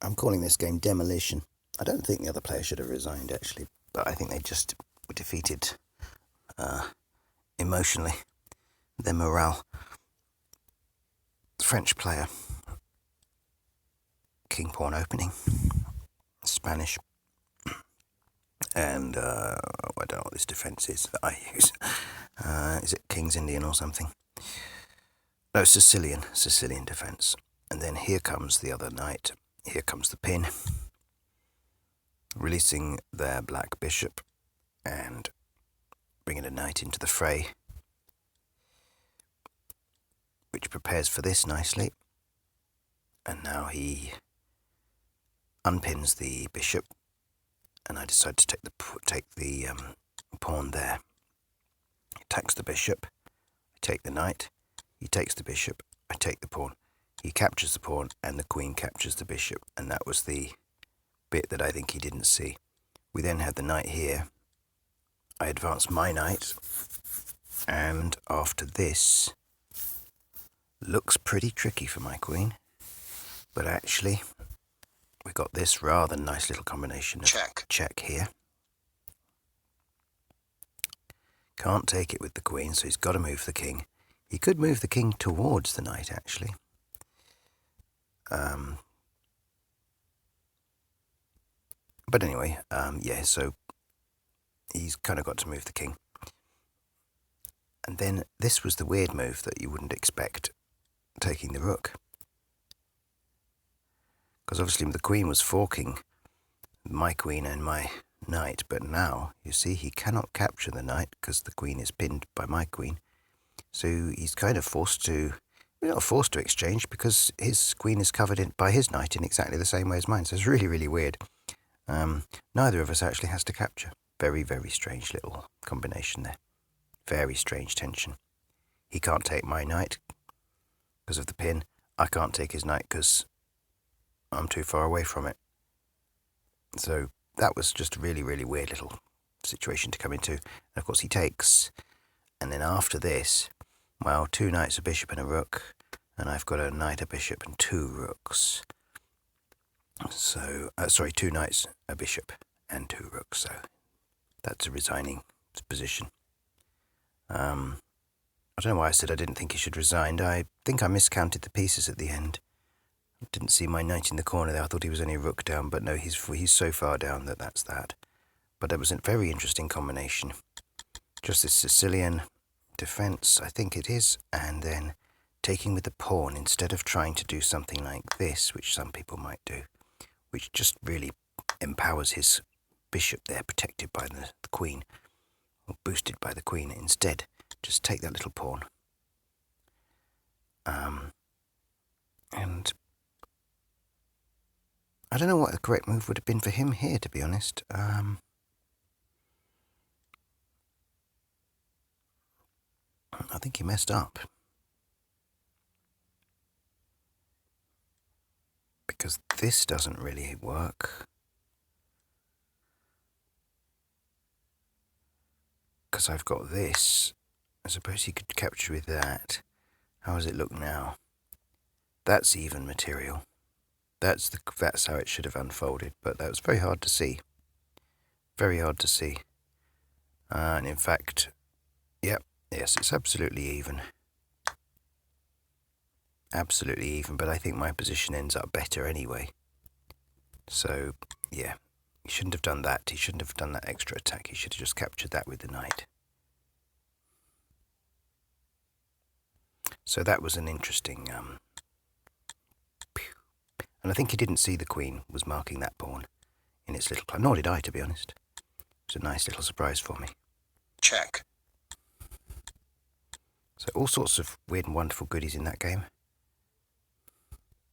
I'm calling this game Demolition. I don't think the other player should have resigned, actually, but I think they just were defeated emotionally. Their morale. The French player, king pawn opening, Spanish, and I don't know what this defence is that I use. Is it King's Indian or something? No, Sicilian defence. And then here comes the other knight. Here comes the pin, releasing their black bishop and bringing a knight into the fray, which prepares for this nicely. And now he unpins the bishop, and I decide to take the pawn there. He attacks the bishop. I take the knight. He takes the bishop. I take the pawn. He captures the pawn, and the queen captures the bishop, and that was the bit that I think he didn't see. We then had the knight here. I advance my knight, and after this, looks pretty tricky for my queen, but actually we got this rather nice little combination of check here. Can't take it with the queen, so he's got to move the king. He could move the king towards the knight, actually. But anyway, yeah, so he's kind of got to move the king. And then this was the weird move that you wouldn't expect, taking the rook. Because obviously the queen was forking my queen and my knight, but now, you see, he cannot capture the knight because the queen is pinned by my queen. So he's kind of forced to, well, not forced to exchange because his queen is covered by his knight in exactly the same way as mine. So it's really, really weird. Neither of us actually has to capture. Very, very strange little combination there. Very strange tension. He can't take my knight because of the pin. I can't take his knight because I'm too far away from it. So that was just a really, really weird little situation to come into. And of course he takes. And then after this, well, 2 knights, a bishop and a rook. And I've got a knight, a bishop and 2 rooks. So, 2 knights, a bishop and 2 rooks. So that's a resigning position. I don't know why I said I didn't think he should resign. I think I miscounted the pieces at the end. I didn't see my knight in the corner there. I thought he was only a rook down, but no, he's so far down that that's that. But it was a very interesting combination. Just this Sicilian defence, I think it is, and then taking with the pawn instead of trying to do something like this, which some people might do, which just really empowers his bishop there, protected by the queen, or boosted by the queen. Instead, just take that little pawn. And I don't know what the correct move would have been for him here, to be honest. I think he messed up. Because this doesn't really work. Because I've got this. I suppose he could capture with that. How does it look now? That's even material. That's how it should have unfolded, but that was very hard to see. Very hard to see. And in fact, yep, yes, it's absolutely even. Absolutely even, but I think my position ends up better anyway. So, yeah, he shouldn't have done that. He shouldn't have done that extra attack. He should have just captured that with the knight. So that was an interesting... And I think he didn't see the queen was marking that pawn in its little plan. Nor did I, to be honest. It was a nice little surprise for me. Check. So all sorts of weird and wonderful goodies in that game.